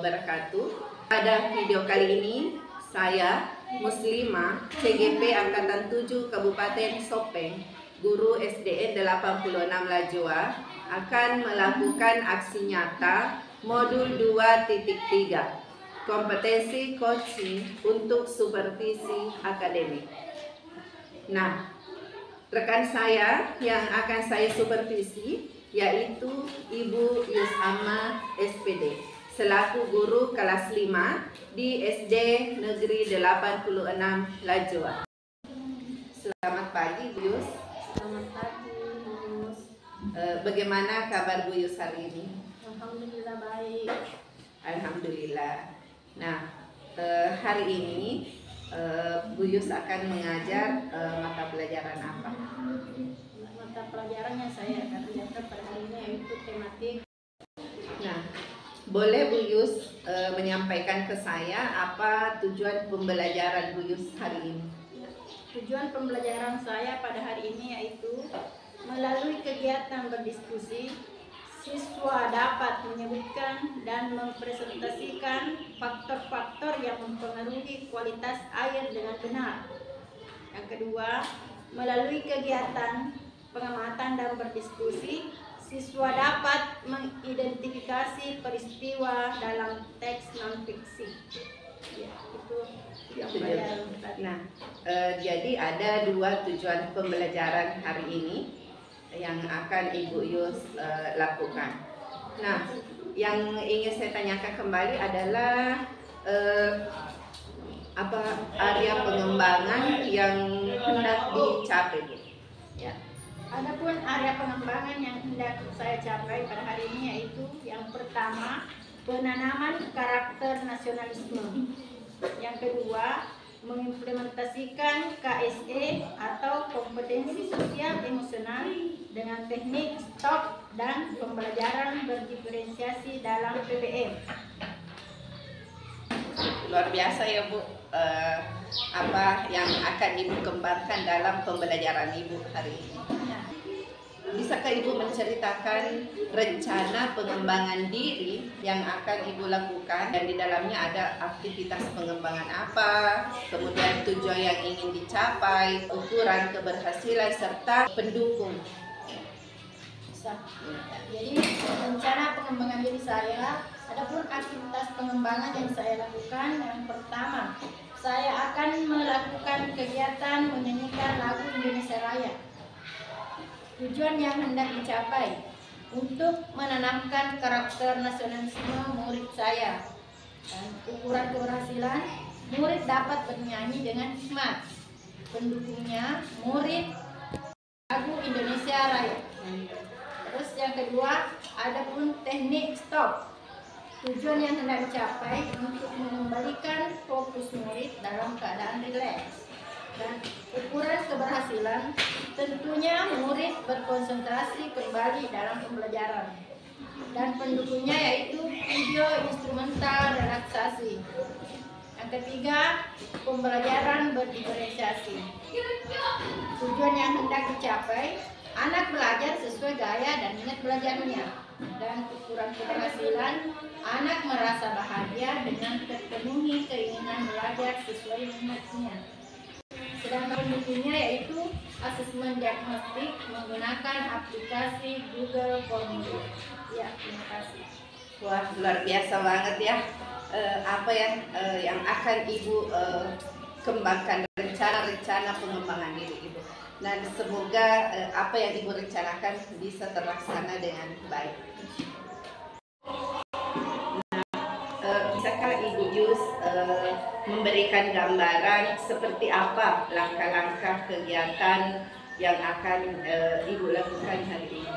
wabarakatuh. Pada video kali ini, saya Muslimah CGP Angkatan 7 Kabupaten Sopeng, guru SDN 86 Lajua, akan melakukan aksi nyata modul 2.3 kompetensi coaching untuk supervisi akademik. Nah, rekan saya yang akan saya supervisi yaitu Ibu Yusama SPD selaku guru kelas 5 di SD Negeri 86 Lajua. Selamat pagi Bu Yus. Selamat pagi Bu Yus. Bagaimana kabar Bu Yus hari ini? Alhamdulillah baik. Alhamdulillah. Nah, hari ini Bu Yus akan mengajar mata pelajaran apa? Mata pelajaran yang saya akan ajarkan pada hari ini yaitu tematik. Nah, boleh Bu Yus menyampaikan ke saya apa tujuan pembelajaran Bu Yus hari ini? Tujuan pembelajaran saya pada hari ini yaitu melalui kegiatan berdiskusi, siswa dapat menyebutkan dan mempresentasikan faktor-faktor yang mempengaruhi kualitas air dengan benar. Yang kedua, melalui kegiatan pengamatan dan berdiskusi, siswa dapat mengidentifikasi peristiwa dalam teks non-fiksi. Ya, itu yang pelajaran tadi. Nah, jadi ada dua tujuan pembelajaran hari ini yang akan Ibu Yus lakukan. Nah, yang ingin saya tanyakan kembali adalah apa area pengembangan yang hendak dicapai? Ya. Adapun area pengembangan yang hendak saya capai pada hari ini yaitu yang pertama, penanaman karakter nasionalisme. Yang kedua, mengimplementasikan KSE atau kompetensi sosial emosional dengan teknik stop dan pembelajaran berdiferensiasi dalam PPM. Luar biasa ya Bu, apa yang akan Ibu kembangkan dalam pembelajaran Ibu hari ini. Bisakah Ibu menceritakan rencana pengembangan diri yang akan Ibu lakukan dan di dalamnya ada aktivitas pengembangan apa, kemudian tujuan yang ingin dicapai, ukuran keberhasilan serta pendukung. Jadi rencana pengembangan diri saya, adapun aktivitas pengembangan yang saya lakukan, yang pertama, saya akan melakukan kegiatan menyanyikan lagu Indonesia Raya. Tujuan yang hendak dicapai untuk menanamkan karakter nasionalisme murid saya. Dan ukuran keberhasilan, murid dapat bernyanyi dengan hikmat. Pendukungnya, murid lagu Indonesia Raya. Terus yang kedua, adapun teknik stop. Tujuan yang hendak dicapai untuk mengembalikan fokus murid dalam keadaan rileks. Dan ukuran keberhasilan, tentunya murid berkonsentrasi kembali dalam pembelajaran. Dan pendukungnya yaitu video instrumental relaksasi. Yang ketiga, pembelajaran berdiferensiasi. Tujuan yang hendak dicapai, anak belajar sesuai gaya dan minat belajarnya. Dan ukuran keberhasilan, anak merasa bahagia dengan terpenuhi keinginan belajar sesuai minatnya. Sedangkan pendukungnya yaitu asesmen diagnostik menggunakan aplikasi Google Formulir. Ya, terima kasih. Wah, luar biasa banget ya. Apa yang akan Ibu kembangkan, rencana pengembangan diri Ibu. Dan semoga apa yang Ibu rencanakan bisa terlaksana dengan baik. Bisakah Ibu Yus memberikan gambaran seperti apa langkah-langkah kegiatan yang akan Ibu lakukan hari ini?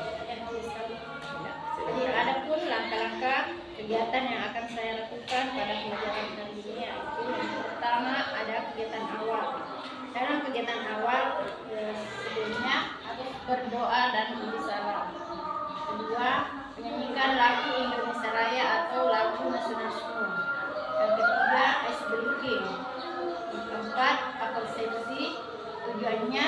Jadi adapun langkah-langkah kegiatan yang akan saya lakukan pada pelajaran kali ini yaitu yang pertama ada kegiatan awal. Dalam kegiatan awal sebelumnya harus berdoa dan bersalam. Kedua, menyanyikan lagu Indonesia Raya atau lagu nasionalisme. Yang ketiga, ice breaking. Yang keempat, persepsi. Tujuannya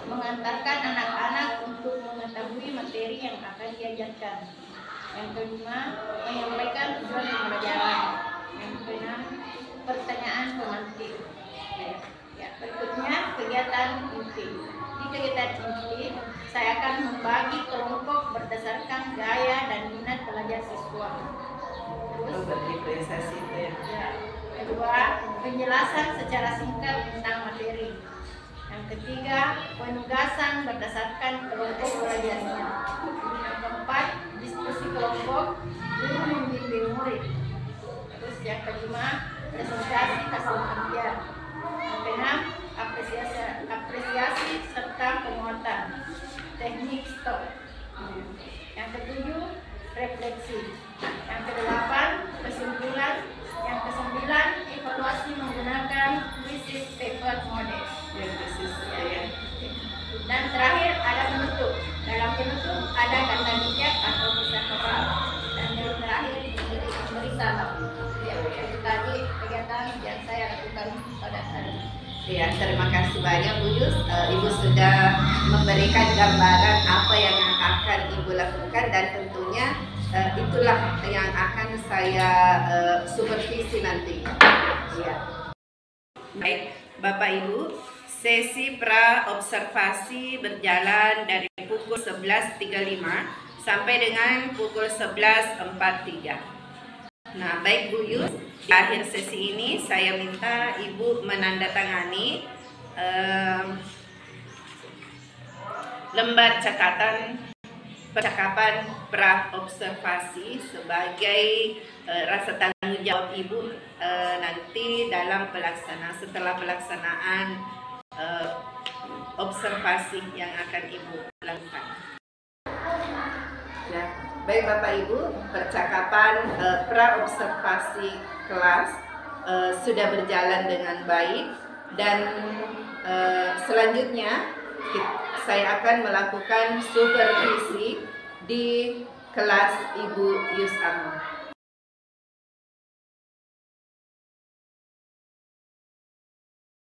mengantarkan anak-anak untuk mengetahui materi yang akan diajarkan. Yang kelima, menyampaikan tujuan pembelajaran. dengan pertanyaan pemantik. Ya, berikutnya kegiatan inti. Di kegiatan inti, saya akan membagi kelompok berdasarkan gaya dan minat belajar siswa. Terus, Berdifferensiasi itu ya. ya, kedua, penjelasan secara singkat tentang materi. Yang ketiga, penugasan berdasarkan kelompok belajarnya. Yang keempat, diskusi kelompok, guru membimbing murid. Terus yang kelima, presentasi hasil kerja. Yang keenam, apresiasi serta penguatan. Teknik stop. Yang ketujuh, refleksi. Yang kedelapan, kesimpulan. Yang kesembilan, evaluasi menggunakan krisis pivot model. Yang krisis ya. Dan terakhir ada penutup. Dalam penutup ada kata bijak atau pesan moral. Dan yang terakhir memberi salam. Ya, itu tadi kegiatan yang saya lakukan pada hari ini. Ya, terima kasih banyak Bu Yus. Ibu sudah memberikan gambaran apa yang akan Ibu lakukan dan tentunya itulah yang akan saya supervisi nanti. Ya. Baik, Bapak Ibu, sesi pra observasi berjalan dari pukul 11.35 sampai dengan pukul 11.43. Nah, baik Bu Yus, di akhir sesi ini saya minta Ibu menandatangani lembar catatan percakapan pra observasi sebagai rasa tanggung jawab Ibu nanti dalam setelah pelaksanaan observasi yang akan Ibu lakukan. Ya, baik Bapak Ibu, percakapan pra observasi kelas sudah berjalan dengan baik dan selanjutnya saya akan melakukan supervisi di kelas Ibu Yus Ahmad.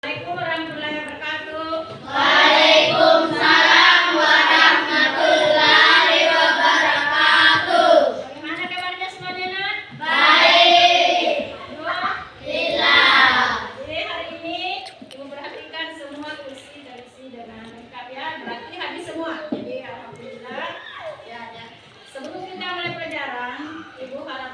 Assalamualaikum warahmatullahi wabarakatuh. Waalaikumsalam warahmatullahi wabarakatuh. Bagaimana kabarnya semuanya, Nak? Baik. Alhamdulillah. Jadi hari ini Ibu perhatikan semua kursi dengan lengkap ya. Berarti habis semua. Jadi alhamdulillah. Ya. Sebelum kita mulai pelajaran, Ibu harap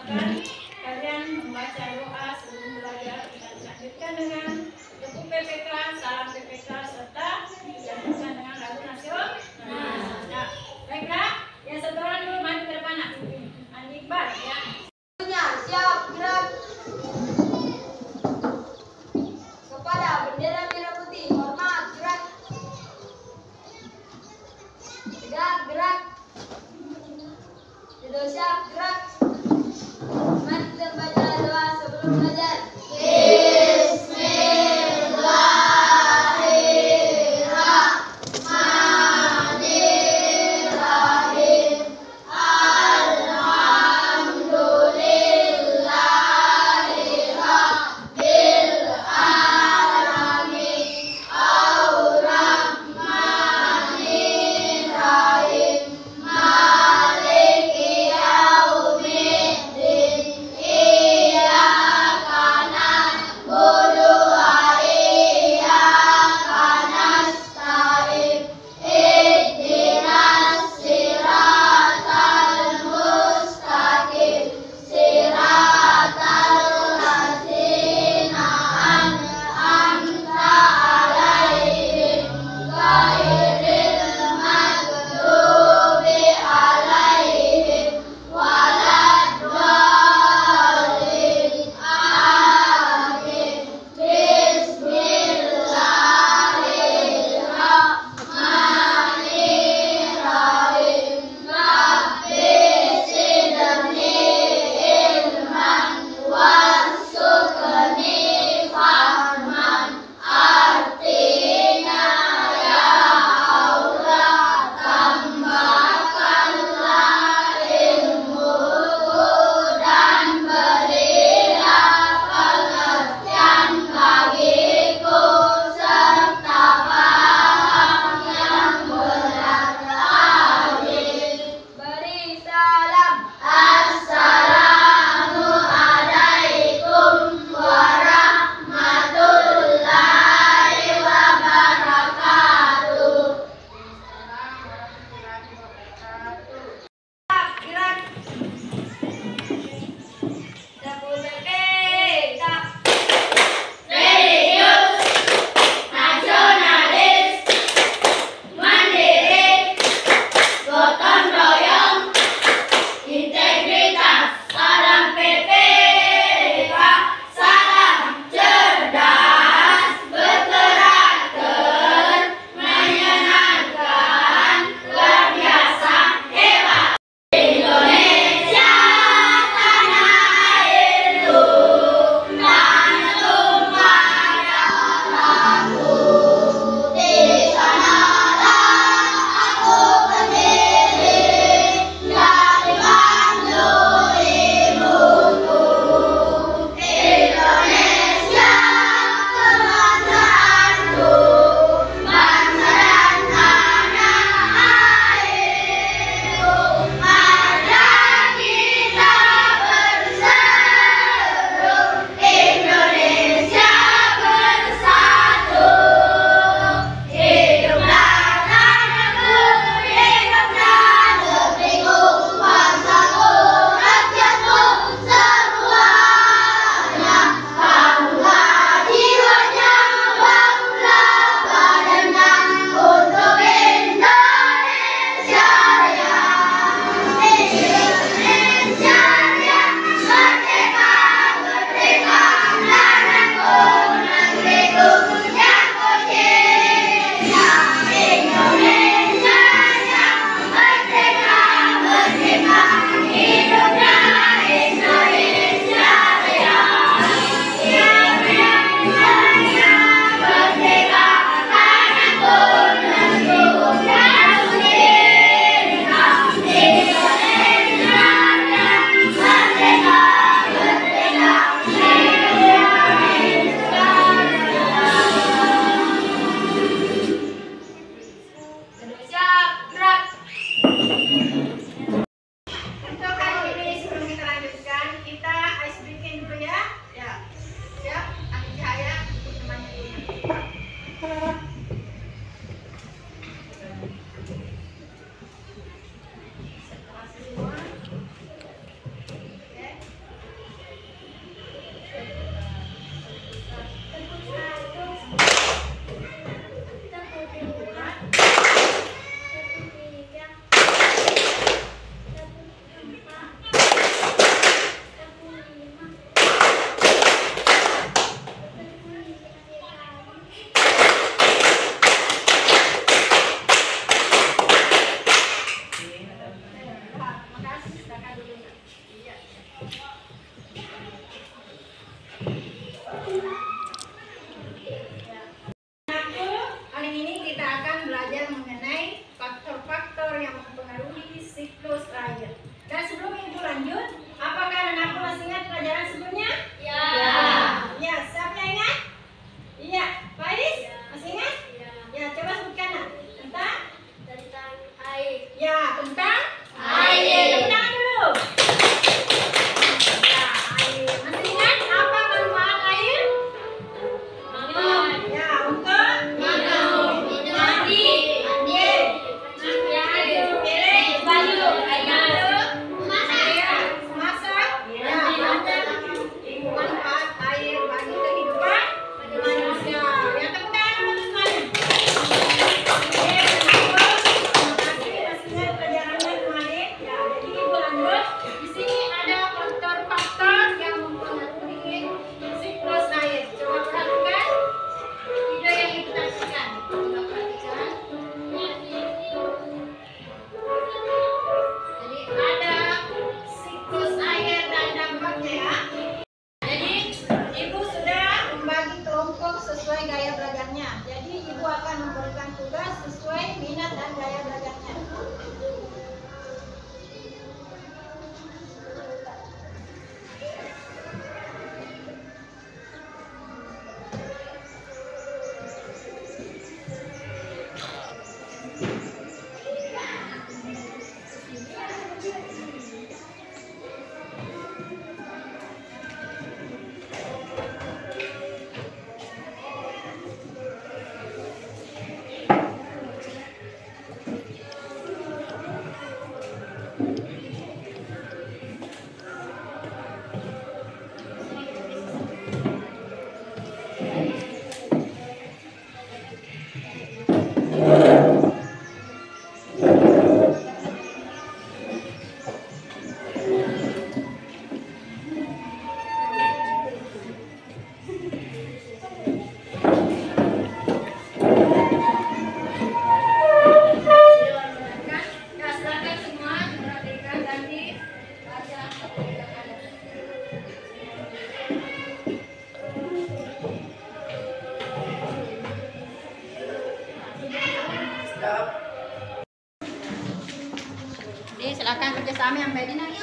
Jadi silakan kerjasama yang baik ini.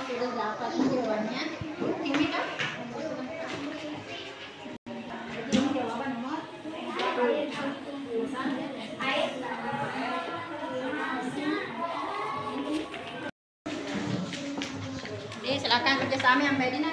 Sudah dapat jawabannya. Ini kan? Ini jawaban nomor. Jadi silakan kerjasama yang baik ini.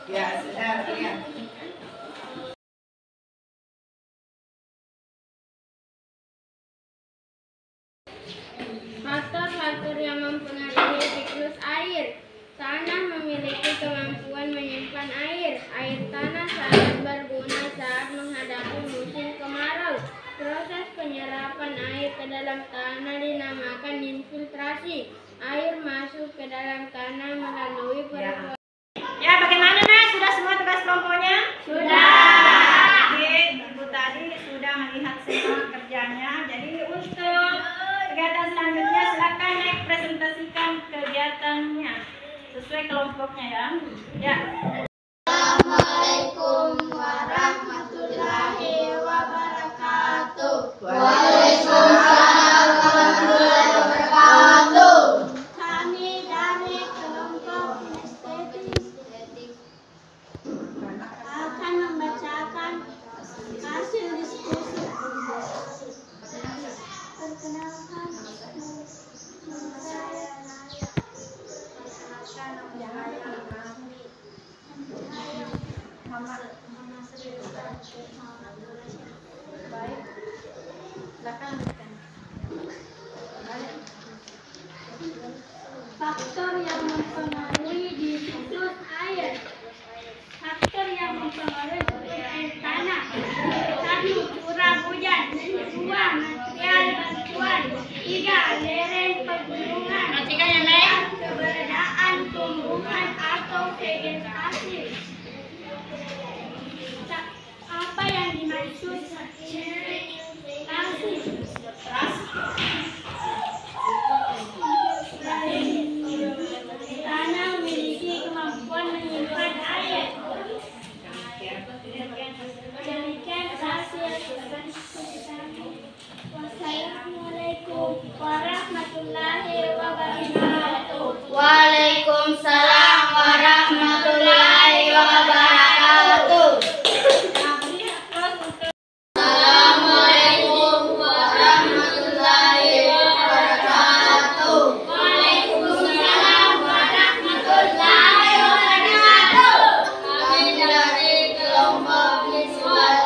Ya, sudah, ya. Faktor-faktor yang mempengaruhi siklus air. Tanah memiliki kemampuan menyimpan air. Air tanah sangat berguna saat menghadapi musim kemarau. Proses penyerapan air ke dalam tanah dinamakan infiltrasi. Air masuk ke dalam tanah melalui perputaran. Ya, bagaimana Nak? Sudah semua tugas kelompoknya? Sudah. Oke, Ibu tadi sudah melihat semua kerjanya. Jadi untuk kegiatan selanjutnya silakan naik presentasikan kegiatannya sesuai kelompoknya ya. Ya. Assalamualaikum warahmatullahi wabarakatuh. Waalaikumsalam warahmatullahi wabarakatuh. Kami dari kelompok estetik akan membacakan hasil diskusi. Perkenalkan, nama saya Baik. Silakan lanjutkan. faktor yang mempengaruhi di siklus air. Faktor yang mempengaruhi siklus air tanah. 1. Curah hujan. 2. Material bantuan. 3. Lereng pegunungan. Perhatikan yang lain. 4. Keberadaan tumbuhan atau vegetasi. Apa yang dimaksud tanah memiliki kemampuan menyimpan air. Demikian hasil. Wassalamualaikum warahmatullahi wabarakatuh. Waalaikumsalam warahmatullahi wabarakatuh. Assalamualaikum warahmatullahi wabarakatuh. Waalaikumsalam warahmatullahi wabarakatuh. Kami dari kelompok visual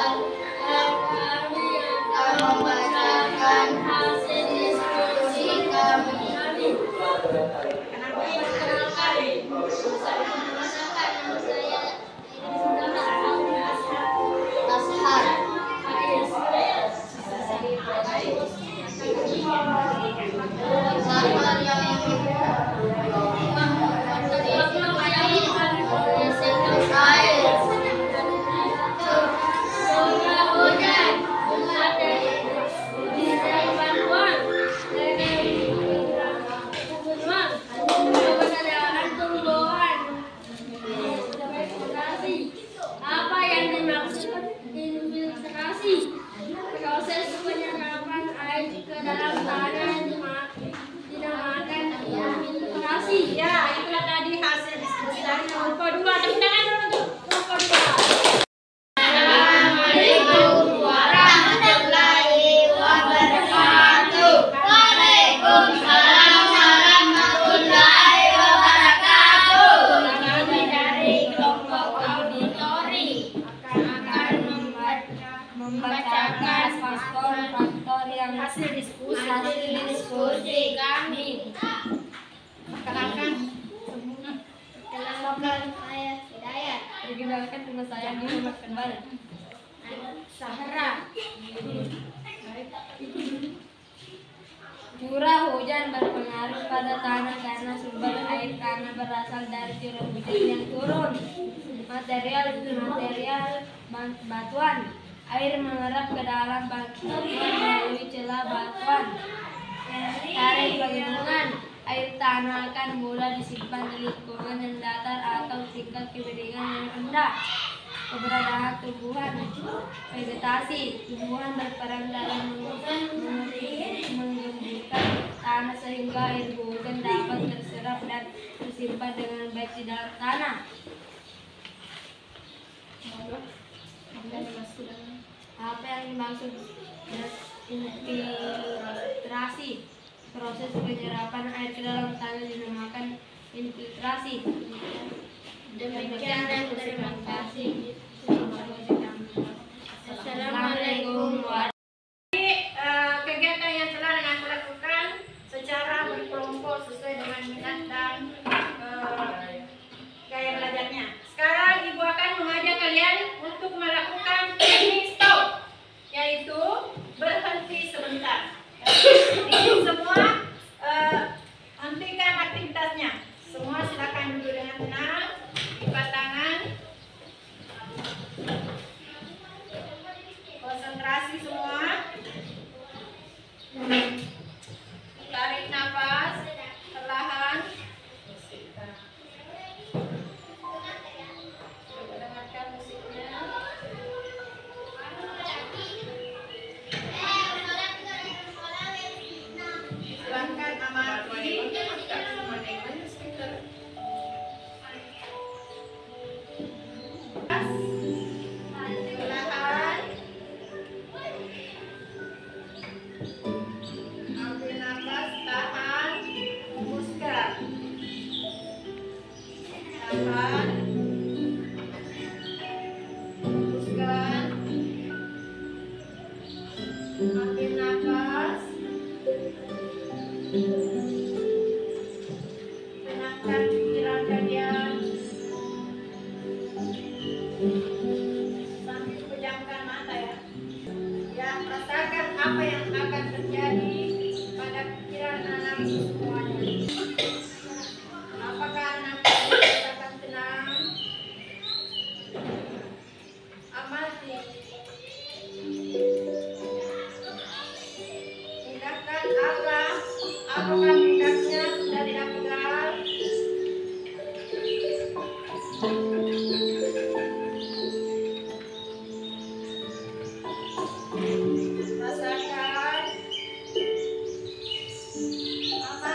kami akan membacakan hasil diskusi kami. Haji Muhammad Kembal. Sahara. Curah hujan berpengaruh pada tanah karena sumber air tanah berasal dari curah hujan yang turun. Material batuan. Air mengerap ke dalam batuan melalui celah batuan. Tarik pegunungan. Air tanah akan mudah disimpan di lingkungan yang datar atau tingkat kemiringan yang rendah. Keberadaan tumbuhan. Vegetasi. Tumbuhan berperan dalam menggembirkan tanah sehingga air hujan dapat terserap dan tersimpan dengan baik di dalam tanah. Apa yang dimaksud infiltrasi? Proses penyerapan air ke dalam tanah dinamakan infiltrasi. Demikian dan terima kasih. Assalamualaikum warahmatullahi Kegiatan yang telah Anda lakukan secara berkelompok sesuai dengan minat dan gaya belajarnya. Sekarang Ibu akan mengajak kalian untuk melakukan teknik stop, yaitu berhenti sebentar. Jadi semua hentikan aktivitasnya. Semua silakan duduk dengan tenang, lipat tangan, konsentrasi semua. Tarik nafas perlahan. Dengarkan musiknya. Silahkan amati. Perlahan. Ambil nafas, tahan, hembuskan. Tahan, hembuskan. Ambil nafas. Tenangkan pikiran kalian. Sambil pejamkan mata ya. Ya, rasakan apa yang akan terjadi pada pikiran anak semuanya. Apakah anak akan tenang? Amati. Tindakan apa? Apakah tindaknya sudah dilakukan? Rasakan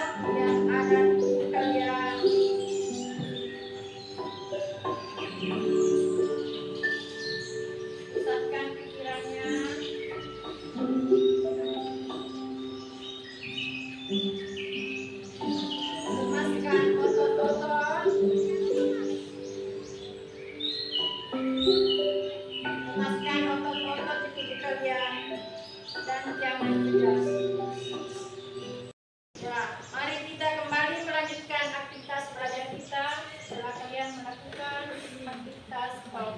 apa yang ada di tubuh kalian. Pusatkan pikirannya. Lemaskan otot-otot. Lemaskan otot-otot di tubuh kalian. Dan jangan tegas. Ya, mari kita kembali melanjutkan aktivitas belajar kita setelah kalian melakukan aktivitas stop.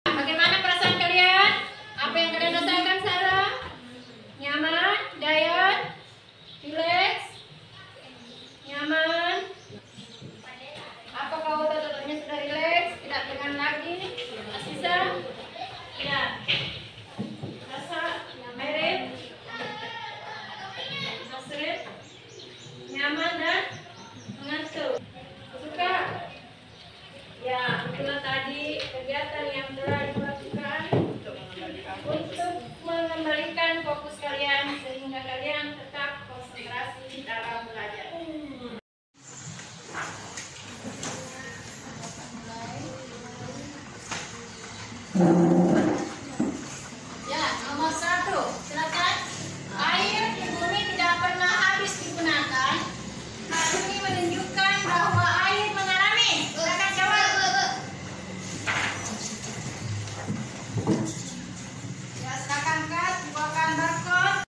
Bagaimana perasaan kalian? Apa yang kalian rasakan sekarang? Nyaman? Dayan? Relax? Nyaman? Apakah otot-ototnya sudah relax? Tidak tegang lagi? Asisa? Ya. Rasa Merit? Nasrin? Nyaman dan mengantuk? Suka? Ya, itulah tadi kegiatan yang telah dilakukan untuk mengembalikan fokus kalian sehingga kalian tetap konsentrasi dalam belajar. Ya, nomor 1, silakan. Air di bumi tidak pernah habis digunakan. Hal ini menunjukkan bahwa air mengalami. Silakan jawab. Ya, silakan Kak, buatkan barcode.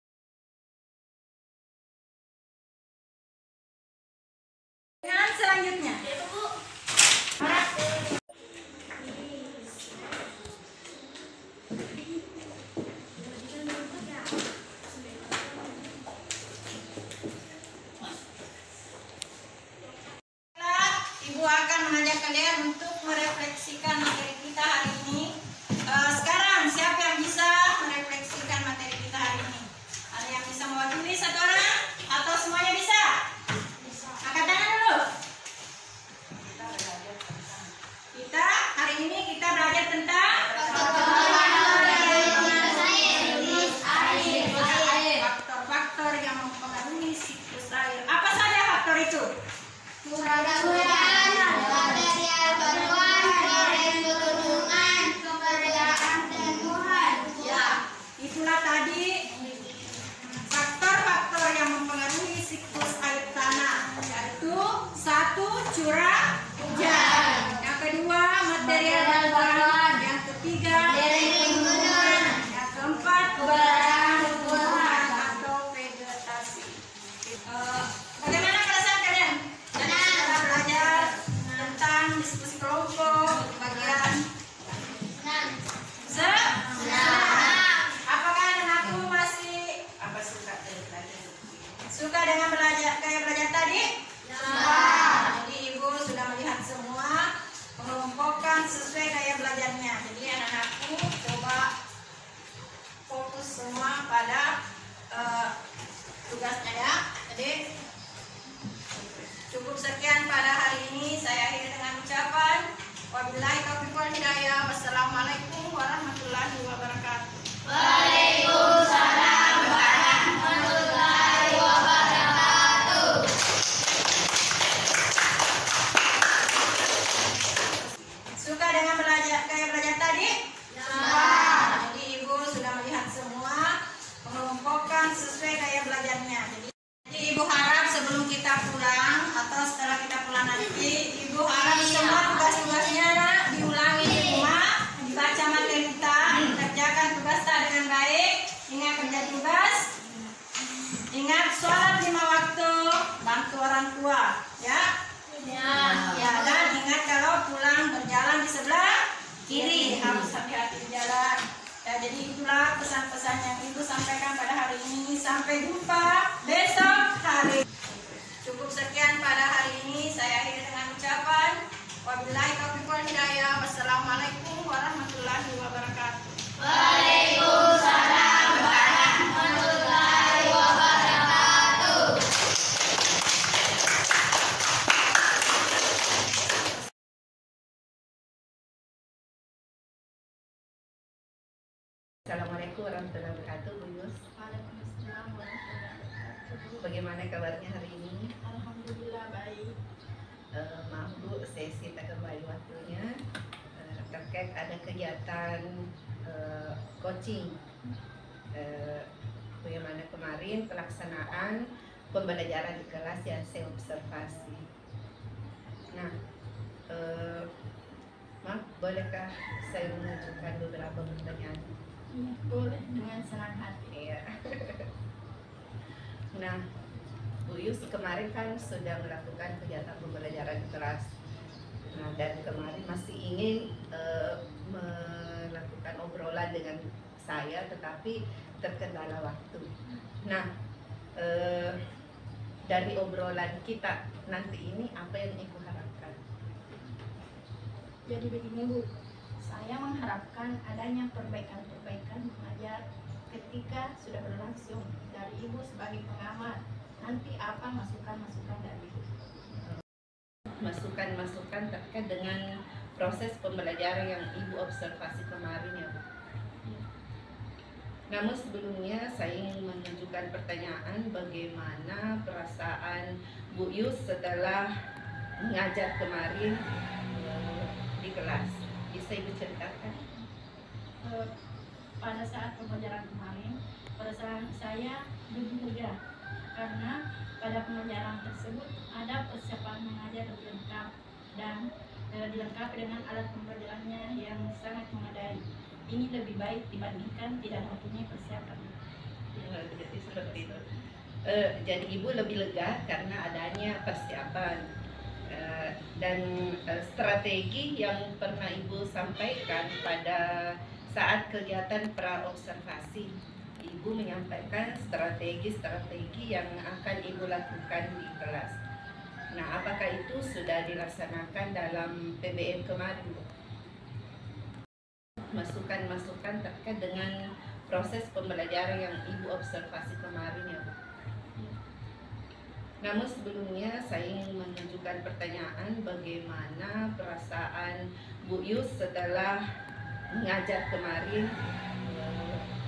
Dengan selanjutnya. akan mengajak kalian untuk merefleksikan materi kita hari ini. Sekarang siapa yang bisa merefleksikan materi kita hari ini? Ada yang bisa mewakili satu orang atau semuanya bisa? Angkat tangan dulu. Kita hari ini kita belajar tentang faktor-faktor yang mempengaruhi siklus air. Apa saja faktor itu? Curah hujan, material bantuan, proses pegunungan, keberadaan tumbuhan. Ya, itulah tadi faktor-faktor yang mempengaruhi siklus air tanah, yaitu satu, curah hujan, yang kedua material bantuan, yang ketiga pegunungan, yang keempat keberadaan tumbuhan atau vegetasi. Bagaimana perasaan kalian? Jadi sudah belajar tentang diskusi kelompok, bagian apakah dan aku masih suka dengan belajar tadi? Jadi ibu sudah melihat semua mengelompokkan sesuai gaya belajarnya. Jadi anak-anakku coba fokus semua pada tugasnya ya. Jadi cukup sekian pada hari ini. Saya akhiri dengan ucapan wabillahi taufiq wal hidayah. Wassalamualaikum warahmatullahi wabarakatuh. Waalaikumsalam warahmatullahi wabarakatuh. Suka dengan gaya belajar tadi? Jadi ibu sudah melihat semua mengelompokkan sesuai gaya belajarnya. Jadi ibu harap sebelum kita pulang atau setelah kita pulang nanti, ibu harap semua tugas-tugasnya diulangi di rumah, dibaca materi kita, kerjakan tugas dengan baik, ingat kerja tugas, ingat sholat 5 waktu, bantu orang tua, ya. Ya, dan ingat kalau pulang berjalan di sebelah kiri, harus hati-hati di jalan. Ya, jadi itulah pesan-pesan yang ibu sampaikan pada hari ini. Sampai jumpa besok hari. Cukup sekian pada hari ini. Saya akhiri dengan ucapan wabillahi taufiq wal hidayah. Wassalamualaikum warahmatullahi wabarakatuh. Waalaikumsalam warahmatullahi wabarakatuh. Assalamualaikum warahmatullahi wabarakatuh, Bu Yus. Waalaikumsalam warahmatullahi wabarakatuh. Bagaimana kabarnya hari ini? Alhamdulillah baik. Maaf Bu, sesi tak kembali waktunya terkait ada kegiatan coaching. Bagaimana kemarin pelaksanaan pembelajaran di kelas yang saya observasi. Nah, maaf, bolehkah saya mengajukan beberapa pertanyaan? Iya, boleh dengan senang hati. Iya. Nah, Bu Yus kemarin kan sudah melakukan kegiatan pembelajaran di kelas. Nah, dan kemarin masih ingin melakukan obrolan dengan saya, tetapi terkendala waktu. Nah, dari obrolan kita nanti ini apa yang Ibu harapkan? Jadi begini Bu, saya mengharapkan adanya perbaikan-perbaikan mengajar ketika sudah berlangsung dari Ibu sebagai pengamat. Nanti apa masukan-masukan dari Ibu? Masukan-masukan terkait dengan proses pembelajaran yang Ibu observasi kemarin ya Bu. Namun sebelumnya saya ingin menunjukkan pertanyaan bagaimana perasaan Bu Yus setelah mengajar kemarin di kelas. Bisa Ibu ceritakan? Pada saat pembelajaran kemarin, perasaan saya lebih lega karena pada pembelajaran tersebut ada persiapan mengajar lebih lengkap dan dilengkapi dengan alat pembelajarannya yang sangat memadai. Ini lebih baik dibandingkan tidak mempunyai persiapan. Jadi seperti itu. Jadi Ibu lebih lega karena adanya persiapan dan strategi yang pernah Ibu sampaikan pada saat kegiatan pra-observasi. Ibu menyampaikan strategi-strategi yang akan Ibu lakukan di kelas. Nah, apakah itu sudah dilaksanakan dalam PBM kemarin, Bu? Masukan-masukan terkait dengan proses pembelajaran yang Ibu observasi kemarin ya, Bu. Namun sebelumnya saya ingin menunjukkan pertanyaan bagaimana perasaan Bu Yus setelah mengajar kemarin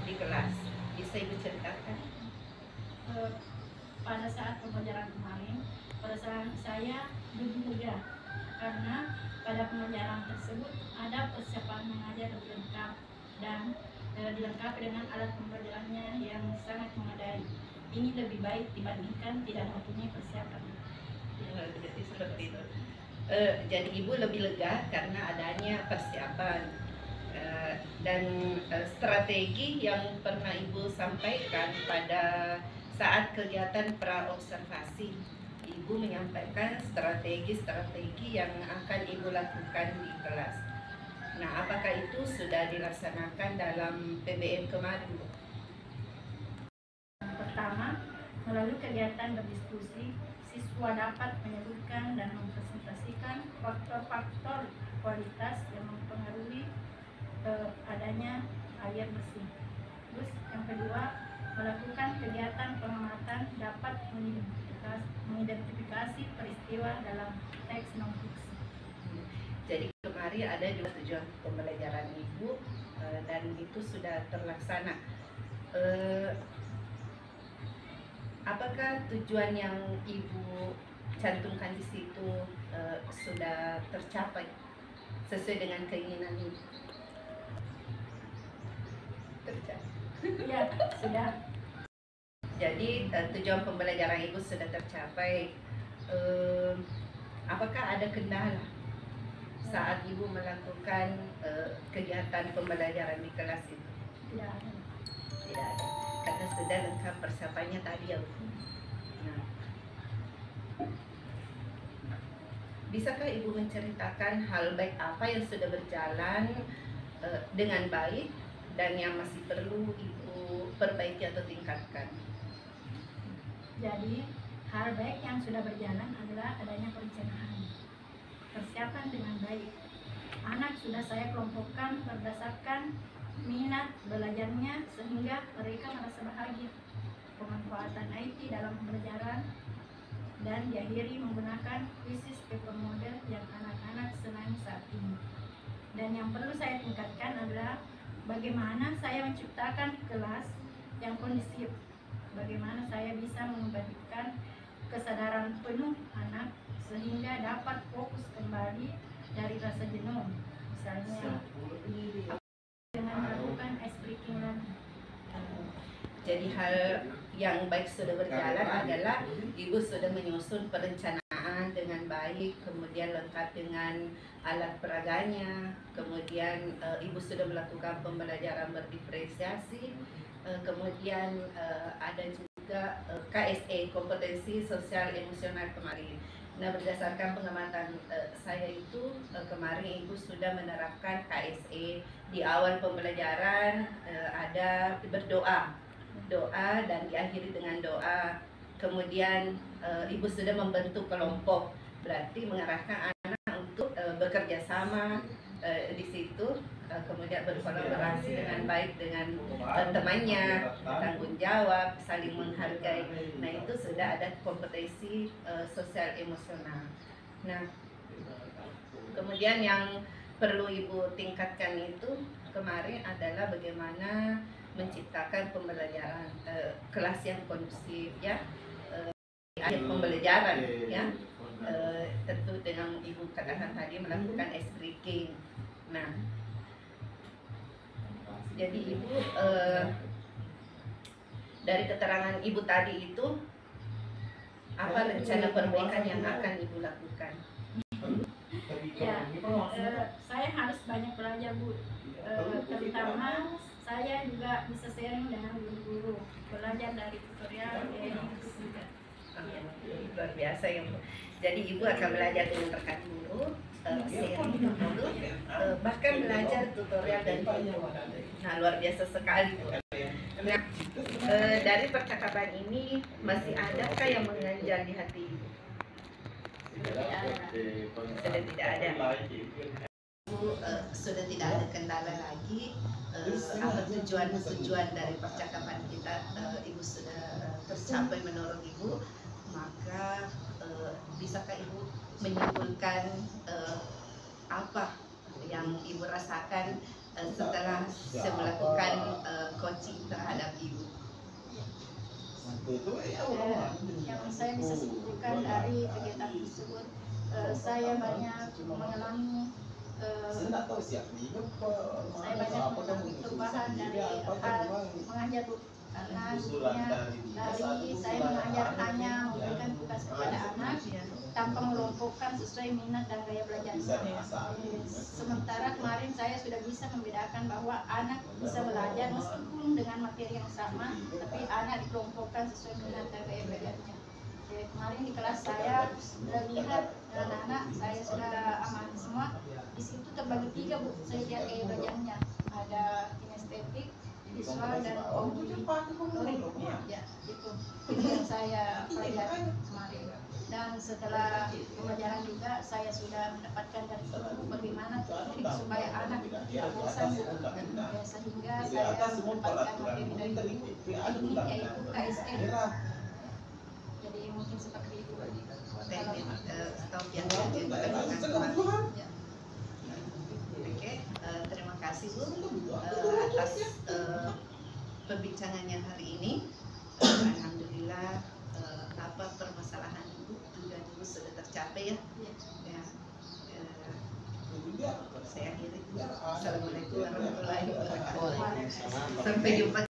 di kelas. Bisa Ibu ceritakan? Pada saat pembelajaran kemarin, perasaan saya berbeda karena pada pembelajaran tersebut ada persiapan mengajar lebih lengkap dan dilengkapi dengan alat pembelajarannya yang sangat memadai. Ini lebih baik dibandingkan tidak mempunyai persiapan. Jadi seperti itu. Jadi Ibu lebih lega karena adanya persiapan dan strategi yang pernah Ibu sampaikan pada saat kegiatan pra-observasi. Ibu menyampaikan strategi-strategi yang akan Ibu lakukan di kelas. Nah, apakah itu sudah dilaksanakan dalam PBM kemarin, Bu? Pertama, melalui kegiatan berdiskusi, siswa dapat menyebutkan dan mempresentasikan faktor-faktor kualitas yang mempengaruhi adanya air bersih. Terus yang kedua, melakukan kegiatan pengamatan dapat mengidentifikasi peristiwa dalam teks non-fiksi. Jadi kemarin ada dua tujuan pembelajaran Ibu dan itu sudah terlaksana. Apakah tujuan yang Ibu cantumkan di situ sudah tercapai sesuai dengan keinginan Ibu? Tercapai. Ya, sudah. Jadi tujuan pembelajaran Ibu sudah tercapai. Apakah ada kendala saat Ibu melakukan kegiatan pembelajaran di kelas itu? Tidak ada. Tidak ada, karena sudah lengkap persiapannya tadi ya, Bu. Nah, bisakah Ibu menceritakan hal baik apa yang sudah berjalan dengan baik dan yang masih perlu Ibu perbaiki atau tingkatkan? Jadi, hal baik yang sudah berjalan adalah adanya perencanaan, persiapan dengan baik. Anak sudah saya kelompokkan berdasarkan minat belajarnya sehingga mereka merasa bahagia. Pemanfaatan IT dalam pembelajaran dan diakhiri menggunakan krisis paper model yang anak-anak senangi saat ini. Dan yang perlu saya tingkatkan adalah bagaimana saya menciptakan kelas yang kondusif. Bagaimana saya bisa mengembalikan kesadaran penuh anak sehingga dapat fokus kembali dari rasa jenuh. Misalnya dengan melakukan ice breaking learning. Jadi hal yang baik sudah berjalan adalah Ibu sudah menyusun perencanaan dengan baik, kemudian lengkap dengan alat peraganya, kemudian Ibu sudah melakukan pembelajaran berdiferensiasi, kemudian ada juga KSE, kompetensi sosial emosional kemarin. Nah, berdasarkan pengamatan saya itu kemarin Ibu sudah menerapkan KSE. Di awal pembelajaran ada berdoa dan diakhiri dengan doa. Kemudian Ibu sudah membentuk kelompok, berarti mengarahkan anak untuk bekerja sama di situ, kemudian berkolaborasi dengan baik dengan temannya, tanggung jawab, saling menghargai. Nah, itu sudah ada kompetensi sosial emosional. Nah, kemudian yang perlu Ibu tingkatkan itu kemarin adalah bagaimana menciptakan pembelajaran kelas yang kondusif, ya, akhir pembelajaran, ya, tentu dengan Ibu katakan tadi melakukan ice breaking. Nah, jadi Ibu dari keterangan Ibu tadi itu apa rencana perbaikan yang akan Ibu lakukan? Ya, saya harus banyak belajar, Bu. Terutama saya juga bisa sharing dengan guru-guru, belajar dari tutorial juga. Luar biasa ya, Bu. Jadi Ibu akan belajar dengan rekan guru, sharing dulu, bahkan belajar tutorial dan guru. Nah, luar biasa sekali, Bu. Nah, dari percakapan ini masih adakah yang mengganjal di hati Ibu? Sudah tidak ada. Ibu sudah tidak ada kendala lagi. Apa tujuan dari percakapan kita Ibu sudah tercapai menurut Ibu, maka bisakah Ibu menyimpulkan apa yang Ibu rasakan setelah saya melakukan coaching terhadap Ibu? Yang saya bisa simpulkan dari kegiatan tersebut, saya banyak mengalami perubahan dari hal mengajar, Bu. Karena dari saya mengajar hanya memberikan tugas kepada anak tanpa melompokan sesuai minat dan gaya belajarnya. Sementara kemarin saya sudah bisa membedakan bahwa anak bisa belajar meskipun dengan materi yang sama, tapi anak dikelompokkan sesuai minat dan gaya belajarnya. Jadi kemarin di kelas saya sudah lihat anak-anak, saya sudah amati semua. Di situ terbagi 3, Bu. Saya lihat gaya belajarnya. Ada kinestetik, visual, dan motorik. Ya, itu yang saya pelajari kemarin. Dan setelah pembelajaran juga saya sudah mendapatkan dari guru bagaimana teknik supaya anak tidak bosan, sehingga saya mendapatkan materi dari guru teknik yaitu KSM. Jadi mungkin seperti itu. Teknik yang dilakukan. Oke, terima kasih Bu atas perbincangannya hari ini. Alhamdulillah apa permasalahan Ibu tujuan Ibu sudah tercapai ya. Saya akhiri. Assalamualaikum warahmatullahi wabarakatuh. Sampai jumpa.